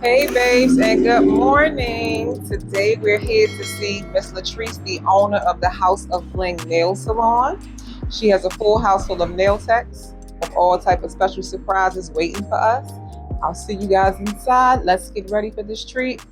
Hey babes and good morning. Today we're here to see Miss Latrice, the owner of the House of Bling Nail Salon. She has a full house full of nail techs with all type of special surprises waiting for us. I'll see you guys inside. Let's get ready for this treat.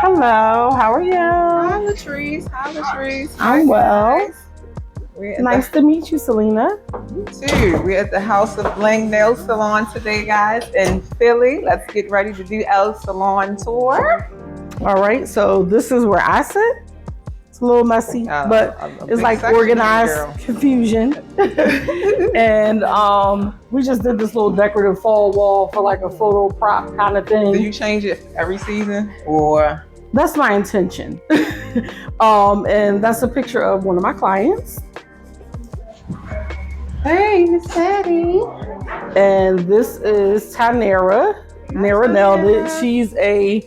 Hello, how are Hi you? Latrice. Hi Latrice. Hi I'm well. guys. We're at Nice to meet you, Selena. you too. We're at the House of Bling Nail Salon today, guys, in Philly. Let's get ready to do our salon tour. All right, so this is where I sit. It's a little messy, but A it's big like section organized here, confusion. And we just did this little decorative fall wall for like a photo prop kind of Do thing. you change it every season or? That's my intention. And that's a picture of one of my clients. Hey, Miss Patty. And this is Tanera. Nara nailed it. She's a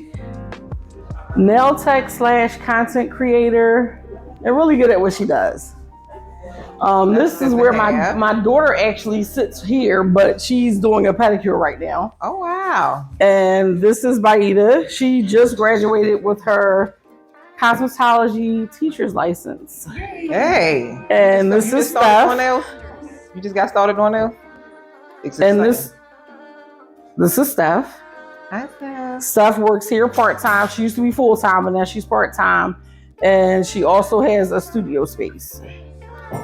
nail tech / content creator and really good at what she does. This is where my daughter actually sits here, but she's doing a pedicure right now. Oh, wow. And this is Baida. She just graduated with her cosmetology teacher's license. Hey. And this is Steph. You just got started on nails? And this is Steph. Hi, Steph. Steph works here part-time. She used to be full-time, but now she's part-time. And she also has a studio space.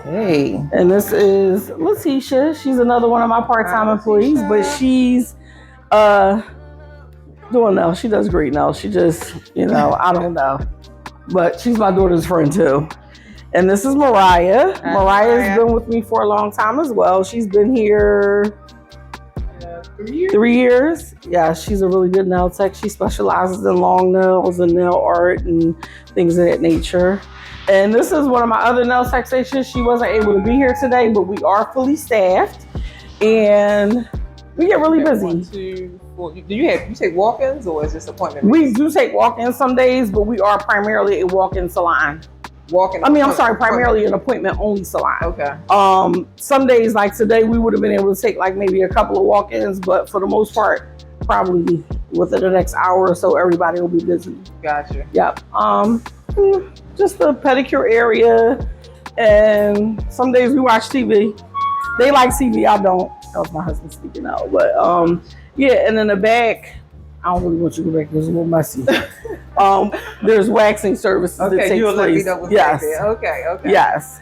Hey. And this is Letitia. She's another one of my part-time employees, but she's doing nails. She does great nails. She just, I don't know. But she's my daughter's friend too. And this is Mariah. Mariah's been with me for a long time as well. She's been here 3 years. Yeah, she's a really good nail tech. She specializes in long nails and nail art and things of that nature. And this is one of my other nail tech stations. She wasn't able to be here today, but we are fully staffed and we get really busy. 1, 2, 4. Do you take walk-ins or is this appointment? We do take walk-ins some days, but we are primarily a walk-in salon. Primarily an appointment-only salon. Okay. Some days, like today, we would have been able to take like maybe a couple of walk-ins, but for the most part, probably within the next hour or so, everybody will be busy. Gotcha. Yep. Just the pedicure area, and some days we watch TV. They like TV, I don't. That was my husband speaking out, but yeah. And in the back, I don't really want you to go back. It's a little messy. There's waxing services that take you'll let me place. know what's Yes. back there. Okay. Yes.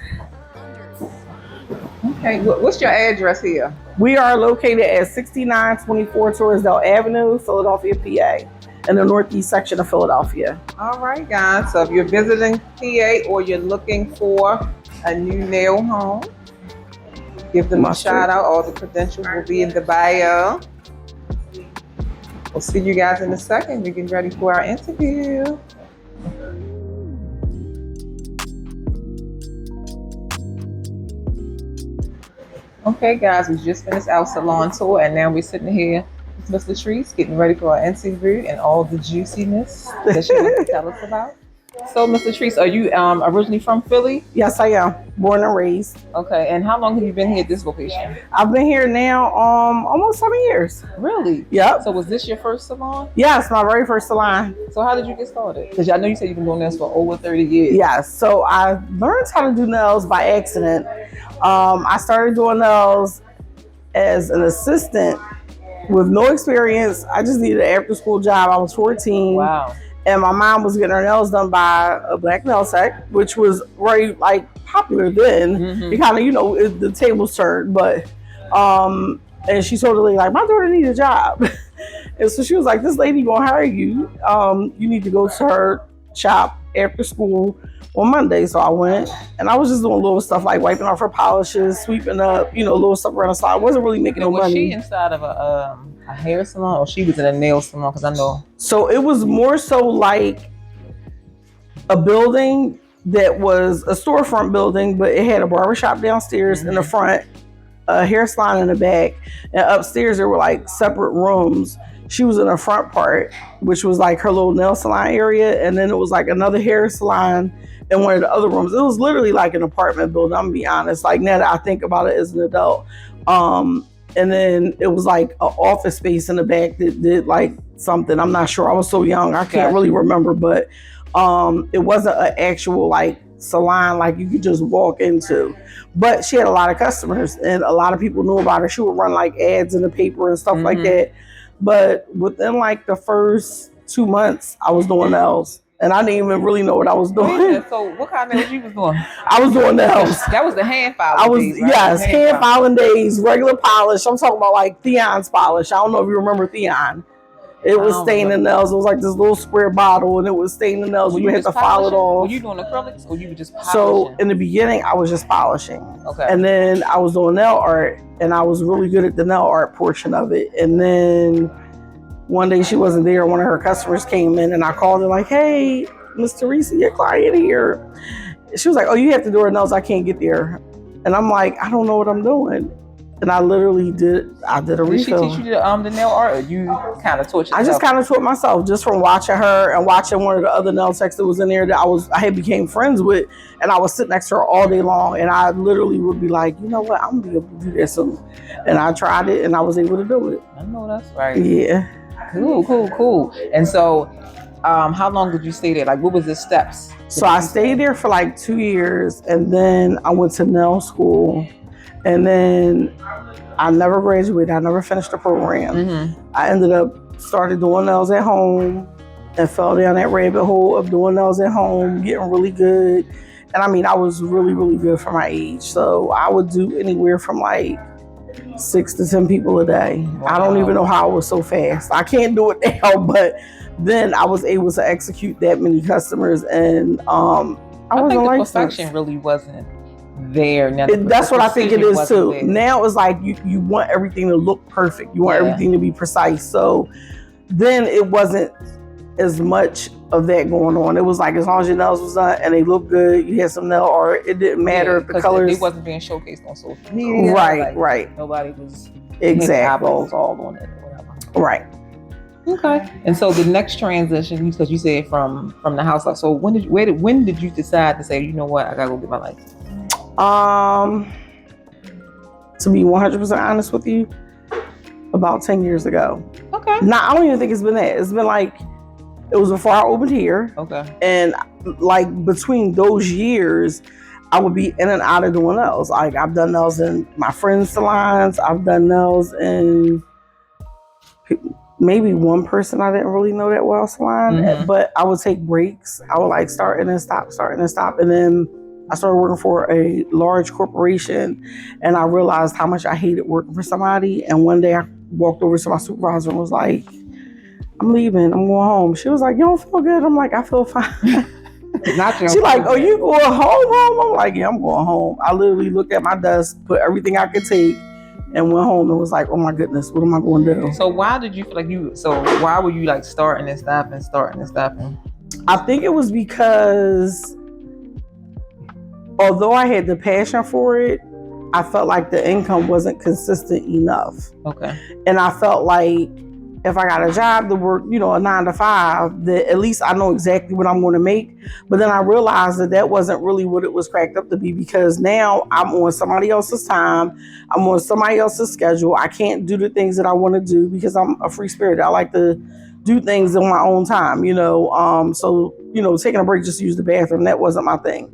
Okay. What's your address here? We are located at 6924 Torresdale Avenue, Philadelphia, PA, in the northeast section of Philadelphia. All right, guys. So if you're visiting PA or you're looking for a new nail home, give them a shout out. All the credentials will be in the bio. We'll see you guys in a second. We're getting ready for our interview. Okay, guys, we just finished our salon tour, and now we're sitting here with Miss Latrice, getting ready for our interview and all the juiciness that she wants to tell us about. So, Miss Latrice, are you originally from Philly? Yes, I am. Born and raised. Okay, and how long have you been here at this location? I've been here now almost 7 years. Really? Yep. So was this your first salon? Yes, my very first salon. So how did you get started? Because I know you said you've been doing this for over 30 years. Yes. So I learned how to do nails by accident. I started doing nails as an assistant with no experience. I just needed an after-school job. I was 14. Wow. And my mom was getting her nails done by a black nail tech, which was very popular then. Mm-hmm. You kind of, the tables turned, but and she told her like, my daughter needs a job. And so she was like, this lady gonna hire you. You need to go to her shop after school on Monday. So I went and I was just doing little stuff like wiping off her polishes, sweeping up, little stuff around the side. I wasn't really making no money. Was she inside of a hair salon or she was in a nail salon? Because I know. So it was more so like a building that was a storefront building, but it had a barbershop downstairs in the front, a hair salon in the back, and upstairs there were like separate rooms. She was in the front part, which was like her little nail salon area, and then it was like another hair salon in one of the other rooms. It was literally like an apartment building, I'm gonna be honest. Like now that I think about it as an adult. And then it was like an office space in the back that did like something. I'm not sure. I was so young, I can't really remember, but it wasn't an actual like salon like you could just walk into. But she had a lot of customers and a lot of people knew about her. She would run like ads in the paper and stuff like that. But within like the first 2 months, I was doing nails. And I didn't even really know what I was doing. Yeah, so what kind of nails you was doing? I was doing nails. That was the hand filing days, right? Yes, hand filing days, regular polish. I'm talking about like Theon's polish. I don't know if you remember Theon. It was staining nails. It was like this little square bottle, and it was staining nails. You had to file it off. Were you doing acrylics, or you were just polishing? So in the beginning, I was just polishing. Okay. And then I was doing nail art, and I was really good at the nail art portion of it. And then one day she wasn't there. One of her customers came in and I called her like, hey, Miss Teresa, your client here. She was like, oh, you have to do her nails. I can't get there. And I'm like, I don't know what I'm doing. And I literally did a refill. Did she teach you the nail art, or you kind of taught yourself? I just kind of taught myself just from watching her and watching one of the other nail techs that was in there that I had became friends with. And I would sit next to her all day long. And I literally would be like, you know what? I'm going to be able to do that soon. And I tried it and I was able to do it. I know that's right. Yeah. Cool. And so, how long did you stay there? Like, what was the steps? So I stayed there for like 2 years, and then I went to nail school, and then I never graduated. I never finished the program. I ended up started doing nails at home, and fell down that rabbit hole of doing nails at home, getting really good. And I mean, I was really, really good for my age. So I would do anywhere from like 6 to 10 people a day. Wow. I don't even know how I was so fast. I can't do it now, but then I was able to execute that many customers, and I think the perfection really wasn't there. Now, that's what I think it is too. There. Now it's like you want everything to look perfect. You want everything to be precise. So then it wasn't as much of that going on. It was like as long as your nails was done and they looked good, you had some nail art. It didn't matter if the colors. It wasn't being showcased on social media. Right. Nobody was eyeballs all on it or whatever. Right. Okay. And so the next transition, because you said from the house. So when did you decide to say, you know what, I gotta go get my license? To be 100% honest with you, about 10 years ago. Okay. I don't even think it's been that. It's been like, it was before I opened here. Okay. And like between those years, I would be in and out of doing nails. Like I've done nails in my friends' salons. I've done nails in maybe one person I didn't really know that well salon. But I would take breaks. I would like start and then stop. And then I started working for a large corporation, and I realized how much I hated working for somebody. And one day I walked over to my supervisor and was like, I'm leaving. I'm going home. She was like, you don't feel good? I'm like, I feel fine. She's like, oh, you going home? I'm like, yeah, I'm going home. I literally looked at my desk, put everything I could take, and went home and was like, oh my goodness, what am I going to do? So why did you feel like why were you like starting and stopping? I think it was because although I had the passion for it, I felt like the income wasn't consistent enough. Okay. And I felt like if I got a job to work, a 9 to 5, that at least I know exactly what I'm going to make. But then I realized that wasn't really what it was cracked up to be, because now I'm on somebody else's time. I'm on somebody else's schedule. I can't do the things that I want to do because I'm a free spirit. I like to do things on my own time, So, taking a break just to use the bathroom, that wasn't my thing.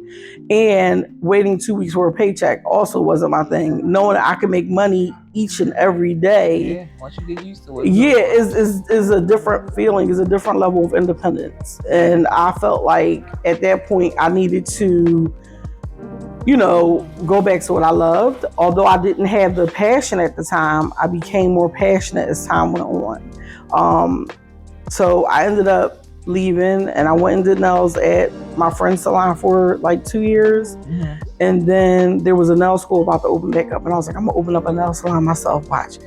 And waiting 2 weeks for a paycheck also wasn't my thing. Knowing that I could make money each and every day. Yeah, once you get used to it. Yeah, is a different feeling, is a different level of independence. And I felt like at that point I needed to, go back to what I loved. Although I didn't have the passion at the time, I became more passionate as time went on. So I ended up leaving, and I went and did nails at my friend's salon for like 2 years. And then there was a nail school about to open back up, and I was like, I'm gonna open up a nail salon myself, watch.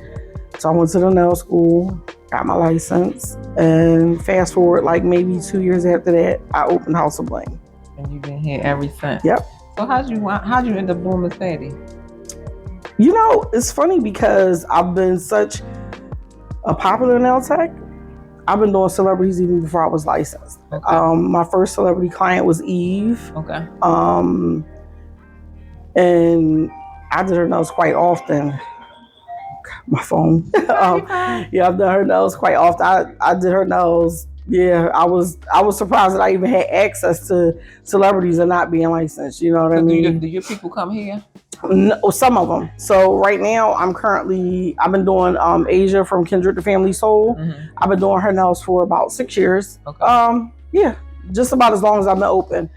So I went to the nail school, got my license, and fast forward like maybe 2 years after that, I opened House of Bling. And And you've been here ever since. Yep. So how'd you end up doing Miss Patty? You know, it's funny because I've been such a popular nail tech. I've been doing celebrities even before I was licensed. Okay. My first celebrity client was Eve. Okay. And I did her nails quite often. My phone. Yeah, I've done her nails quite often. I did her nails. Yeah, I was surprised that I even had access to celebrities and not being licensed. You know what I mean? Do your people come here? No, some of them. So right now, I've been doing Asia from Kindred to Family Soul. Mm-hmm. I've been doing her nails for about 6 years. Okay. Yeah, just about as long as I've been open.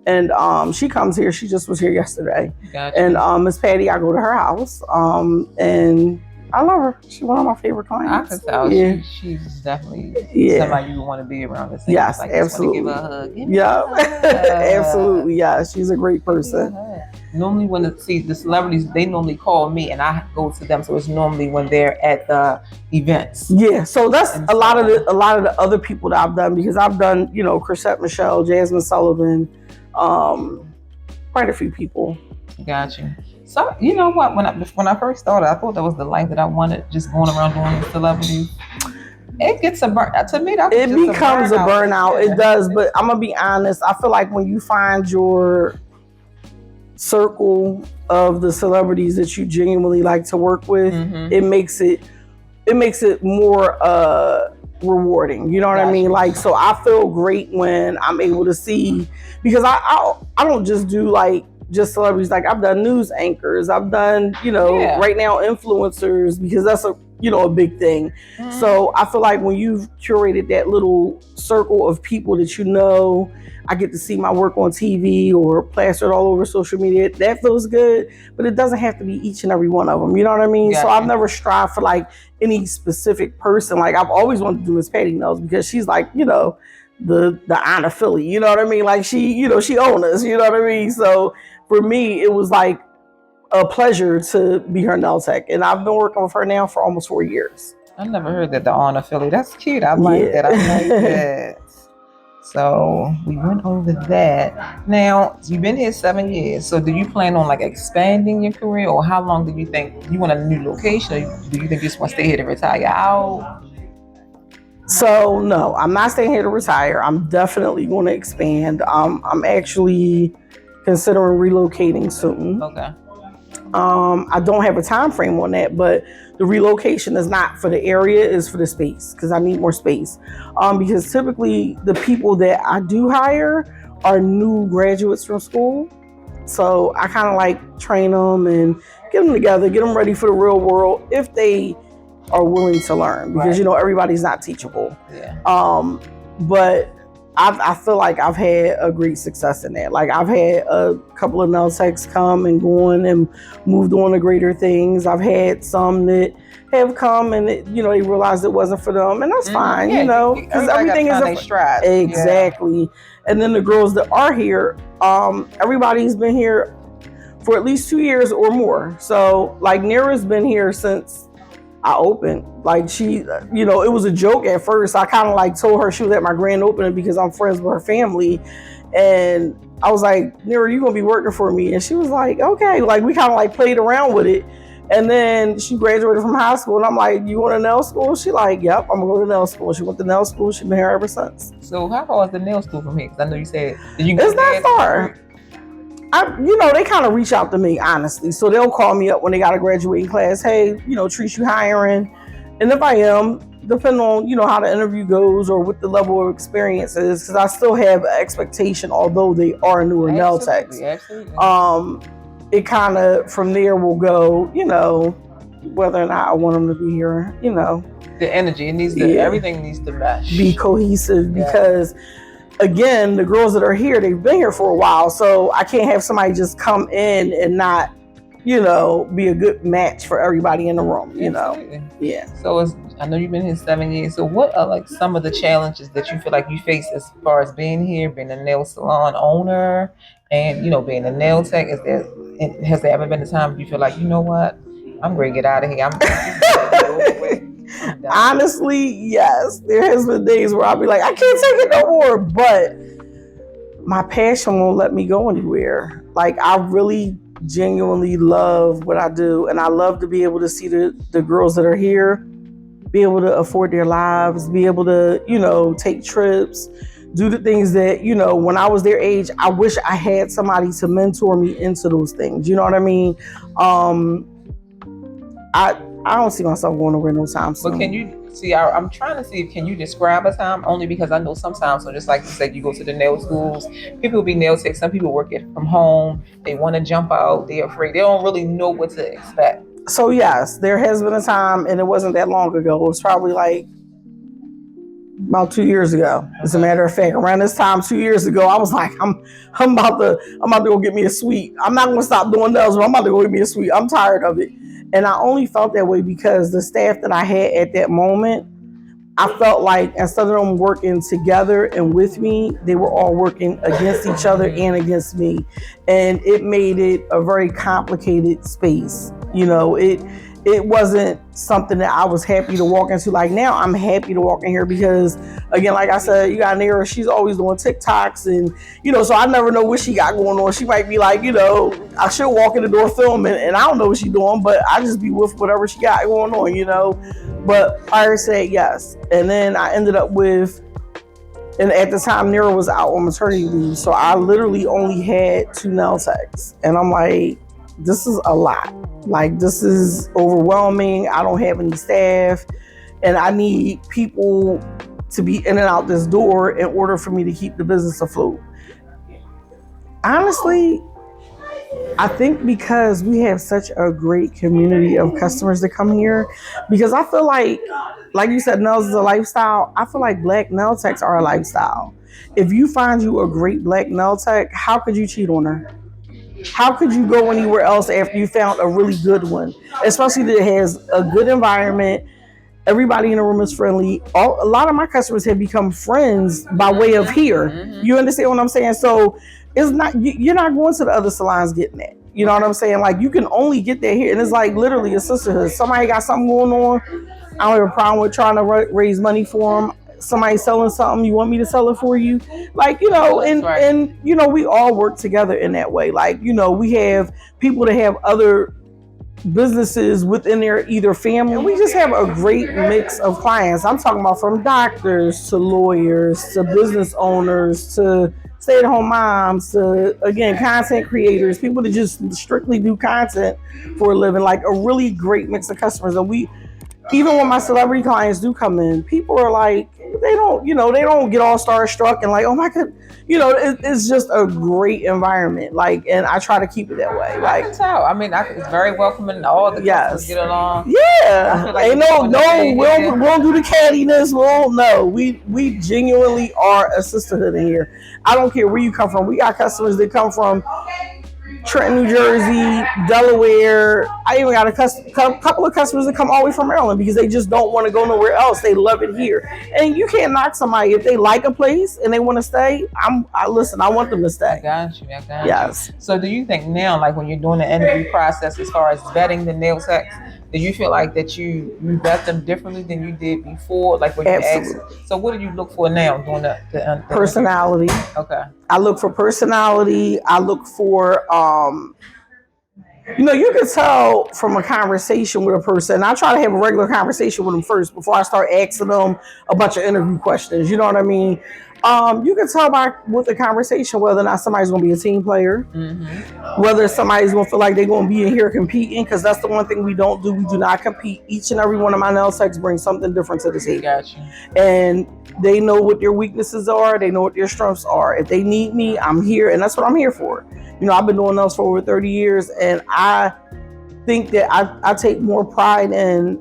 And she comes here. She just was here yesterday. Gotcha. And Miss Patty, I go to her house. And I love her. She's one of my favorite clients. I can tell. Yeah. She's definitely somebody you would want to be around. Yes, like, absolutely. Give her a hug. Absolutely. Yeah, she's a great person. Normally, when the celebrities, they normally call me, and I go to them. So it's normally when they're at the events. Yeah. So that's a lot of the other people that I've done, because I've done, you know, Chrisette Michelle, Jasmine Sullivan, quite a few people. Gotcha. So you know what? When I first started, I thought that was the life that I wanted, just going around doing celebrities. It gets to me. It becomes a burnout. Yeah. It does. But I'm gonna be honest. I feel like when you find your circle of the celebrities that you genuinely like to work with, mm-hmm. it makes it more rewarding. You know what I mean? Like, so I feel great when I'm able to see, because I don't just do like just celebrities. Like, I've done news anchors, I've done, you know, right now influencers, because that's a big thing. Mm-hmm. So I feel like when you've curated that little circle of people that you know, I get to see my work on TV or plastered all over social media. That feels good, but it doesn't have to be each and every one of them. You know what I mean? Gotcha. So I've never strived for like any specific person. Like, I've always wanted to do Miss Patty nails, because she's like, you know, the Aunt of Philly. You know what I mean? Like, she, you know, she owns us. You know what I mean? So for me, it was like a pleasure to be her nail tech, and I've been working with her now for almost 4 years. I never heard that, the Aunt of Philly. That's cute. I like that. I like that. So we went over that. Now, you've been here 7 years. So do you plan on like expanding your career, or how long do you think you want a new location? Or do you think you just want to stay here to retire out? So no, I'm not staying here to retire. I'm definitely going to expand. I'm actually considering relocating soon. Okay. I don't have a time frame on that, but the relocation is not for the area, it's for the space, because I need more space. Because typically the people that I do hire are new graduates from school. So I kind of like train them and get them together, get them ready for the real world if they are willing to learn, because you know, everybody's not teachable. Yeah. But I feel like I've had a great success in that. Like, I've had a couple of nail techs come and gone and moved on to greater things. I've had some that have come and you know, they realized it wasn't for them, and that's fine. Yeah, you know, because everything is a stride. Exactly. Yeah. And then the girls that are here, everybody's been here for at least 2 years or more. So like, Nira's been here since I opened. Like, she, you know, it was a joke at first. I kind of like told her she was at my grand opening because I'm friends with her family. And I was like, Nira, you gonna be working for me? And she was like, okay. Like, we kind of like played around with it. And then she graduated from high school, and I'm like, you going to nail school? She like, yep, I'm gonna go to nail school. She went to nail school. She's been here ever since. So how far is the nail school from here? Because I know you said, it's not far. You know, they kind of reach out to me, honestly. So they'll call me up when they got a graduating class. Hey, you know, Trees, you hiring? And if I am, depending on, you know, how the interview goes or what the level of experience is, because I still have an expectation, although they are newer nail techs. Absolutely. It kind of, from there, will go, you know, whether or not I want them to be here, you know. The energy, it needs to, everything needs to mesh. Be cohesive, because again, the girls that are here, they've been here for a while, so I can't have somebody just come in and not, you know, be a good match for everybody in the room, you know. Yeah. So I know you've been here 7 years. So what are like some of the challenges that you feel like you face as far as being here, being a nail salon owner, and, you know, being a nail tech? Has there ever been a time you feel like, you know what, I'm ready to get out of here? Honestly, yes. There has been days where I'll be like, I can't take it no more. But my passion won't let me go anywhere. Like, I really genuinely love what I do, and I love to be able to see the girls that are here be able to afford their lives, be able to, take trips, do the things that, when I was their age, I wish I had somebody to mentor me into those things. You know what I mean? I don't see myself going nowhere no time soon. But can you see, I'm trying to see, can you describe a time? Only because I know sometimes, so just like you said, you go to the nail schools, people will be nail techs, some people work it from home, they want to jump out, they're afraid, they don't really know what to expect. So yes, there has been a time, and it wasn't that long ago, it was probably like about 2 years ago. As a matter of fact, around this time 2 years ago, I was like, I'm about to go get me a suite. I'm not gonna stop doing nails, but I'm about to go get me a suite. I'm tired of it. And I only felt that way because the staff that I had at that moment, I felt like instead of them working together and with me, they were all working against each other and against me. And it made it a very complicated space. It wasn't something that I was happy to walk into. Like, now I'm happy to walk in here because, again, like I said, you got Nara, she's always doing TikToks, and, so I never know what she got going on. She might be like, I should walk in the door filming, and I don't know what she's doing, but I just be with whatever she got going on, But I said yes. And then I ended up and at the time, Nara was out on maternity leave, so I literally only had 2 nail techs. And I'm like, this is a lot. Like, this is overwhelming. I don't have any staff, and I need people to be in and out this door in order for me to keep the business afloat. Honestly, I think because we have such a great community of customers that come here, because I feel like you said, nails is a lifestyle. I feel like black nail techs are a lifestyle. If you find you a great black nail tech, how could you cheat on her? How could you go anywhere else after you found a really good one? Especially that it has a good environment. Everybody in the room is friendly. A lot of my customers have become friends by way of here. Mm-hmm. You understand what I'm saying? So it's not, you're not going to the other salons getting that. You know what I'm saying? Like, you can only get that here. And it's like literally a sisterhood. Somebody got something going on, I don't have a problem with trying to raise money for them. Somebody selling something, you want me to sell it for you? Like, and we all work together in that way. Like, we have people that have other businesses within their either family. And we just have a great mix of clients. I'm talking about from doctors to lawyers to business owners to stay-at-home moms to, again, content creators, people that just strictly do content for a living. Like, a really great mix of customers. And even when my celebrity clients do come in, people are like, they don't get all starstruck and like, oh my God, it's just a great environment. Like, and I try to keep it that way. Like, I can tell. I mean, it's very welcoming. All the customers get along. Yeah. Like, we don't do the cattiness. We genuinely are a sisterhood in here. I don't care where you come from. We got customers that come from Trenton, New Jersey, Delaware. I even got a couple of customers that come all the way from Maryland because they just don't want to go nowhere else. They love it here. And you can't knock somebody if they like a place and they want to stay. I want them to stay. I got you. Yes. So do you think now, like when you're doing the interview process as far as vetting the nail techs, do you feel like that you vet them differently than you did before? Like when you asked. So what do you look for now doing the personality? Okay. I look for personality. I look for, you can tell from a conversation with a person. I try to have a regular conversation with them first before I start asking them a bunch of interview questions. You know what I mean? You can tell with the conversation whether or not somebody's going to be a team player, whether somebody's going to feel like they're going to be in here competing, because that's the one thing we don't do. We do not compete. Each and every one of my nail techs brings something different to the table. Gotcha. And they know what their weaknesses are. They know what their strengths are. If they need me, I'm here, and that's what I'm here for. I've been doing nails for over 30 years, and I think that I take more pride in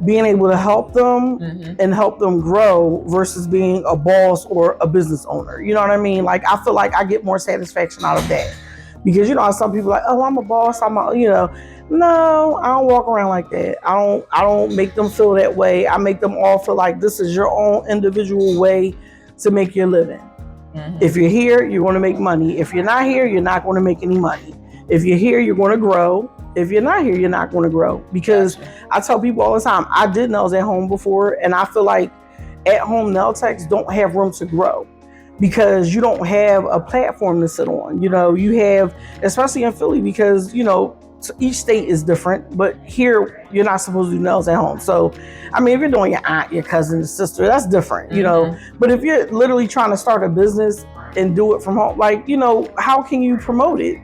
being able to help them and help them grow versus being a boss or a business owner. You know what I mean? Like, I feel like I get more satisfaction out of that because, some people are like, oh, I'm a boss. No, I don't walk around like that. I don't make them feel that way. I make them all feel like this is your own individual way to make your living. If you're here, you're going to make money. If you're not here, you're not going to make any money. If you're here, you're going to grow. If you're not here, you're not going to grow. Because I tell people all the time, I did nails at home before, and I feel like at home nail techs don't have room to grow. because you don't have a platform to sit on. You know, you have, especially in Philly, because, you know, each state is different, but here you're not supposed to do nails at home. So, I mean, if you're doing your aunt, your cousin, your sister, that's different, you know. But if you're literally trying to start a business and do it from home, like, you know, how can you promote it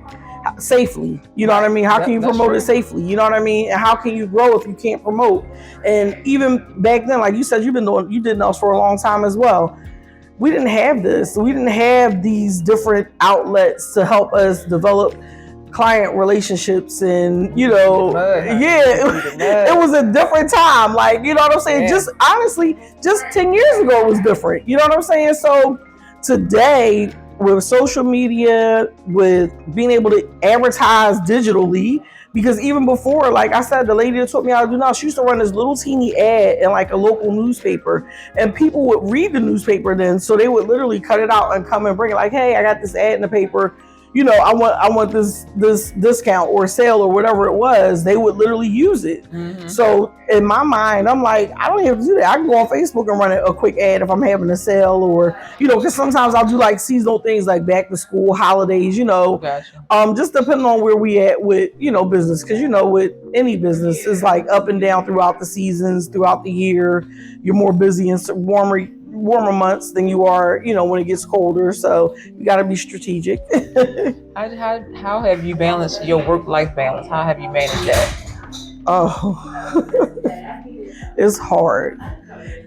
safely? You know what I mean? How can you promote it safely? You know what I mean? And how can you grow if you can't promote? And even back then, like you said, you did nails for a long time as well. We didn't have this. We didn't have these different outlets to help us develop client relationships, and, you know, it was a different time. Like, you know what I'm saying? Just honestly, just 10 years ago it was different. You know what I'm saying? So today, with social media, with being able to advertise digitally, because even before, like I said, the lady that taught me how to do now, she used to run this little teeny ad in like a local newspaper, and people would read the newspaper then, so they would literally cut it out and come and bring it, like, hey, I got this ad in the paper, you know, I want this discount or sale or whatever it was. They would literally use it. So in my mind, I'm like, I don't have to do that. I can go on Facebook and run a quick ad if I'm having a sale, or, you know, because sometimes I'll do like seasonal things like back to school, holidays, you know, just depending on where we at with, you know, business. Because, you know, with any business, it's like up and down throughout the seasons, throughout the year. You're more busy in warmer months than you are, you know, when it gets colder. So you got to be strategic. How have you balanced your work-life balance? How have you managed that? Oh, it's hard.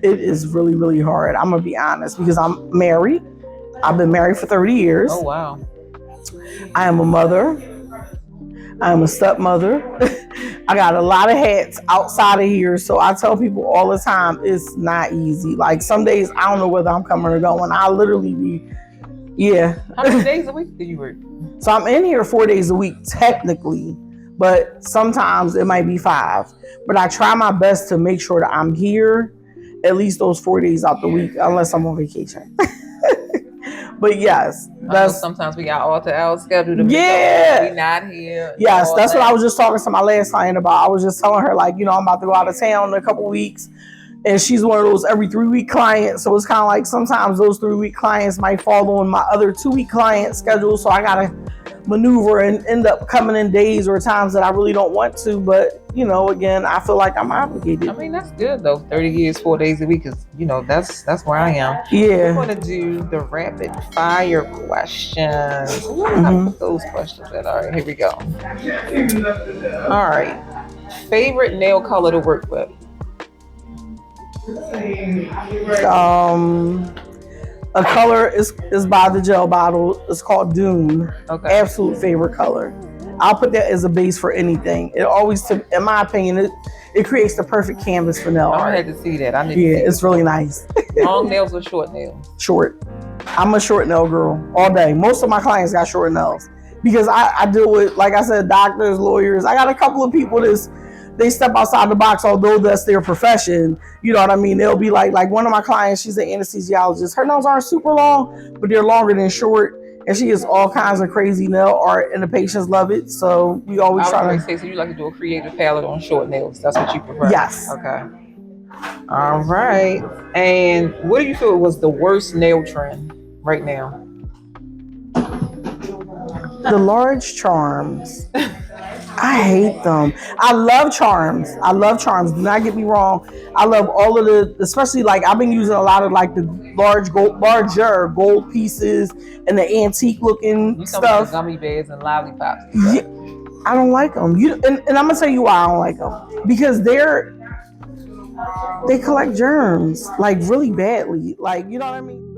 It is really, really hard. I'm going to be honest, because I'm married. I've been married for 30 years. Oh, wow. I am a mother. I am a stepmother. I got a lot of hats outside of here. So I tell people all the time, it's not easy. Like some days, I don't know whether I'm coming or going. I literally be, How many days a week do you work? So I'm in here 4 days a week, technically, but sometimes it might be 5. But I try my best to make sure that I'm here at least those 4 days out the week, unless I'm on vacation. But yes, that's sometimes we got all to our schedule. We not here. Yes, that's what I was just talking to my last client about. I was just telling her, like, you know, I'm about to go out of town in a couple weeks, and she's one of those every 3-week clients. So it's kind of like sometimes those 3-week clients might fall on my other 2-week client schedule. So I gotta maneuver and end up coming in days or times that I really don't want to. But, you know, again, I feel like I'm obligated. I mean, that's good though. 30 years, 4 days a week is, you know, that's where I am. Yeah. We're going to do the rapid fire questions. I put those questions in. All right, here we go. All right. Favorite nail color to work with? A color is by the gel bottle. It's called Dune. Okay. Absolute favorite color. I'll put that as a base for anything. It always, in my opinion, it creates the perfect canvas for nail art. I had to see that. It's really nice. Long nails or short nails? Short. I'm a short nail girl all day. Most of my clients got short nails because I deal with, like I said, doctors, lawyers. I got a couple of people they step outside the box, although that's their profession. You know what I mean? They'll be like one of my clients, she's an anesthesiologist. Her nails aren't super long, but they're longer than short. And she has all kinds of crazy nail art, and the patients love it. So we always try to say, so you like to do a creative palette on short nails. That's what you prefer? Yes. Okay. All right. And what do you feel was the worst nail trend right now? The large charms. I hate them. I love charms. Do not get me wrong. I love all of especially like I've been using a lot of like the larger gold pieces and the antique looking stuff. Gummy bears and lollipops. Yeah, I don't like them. And I'm gonna tell you why I don't like them. Because they collect germs like really badly. Like, you know what I mean?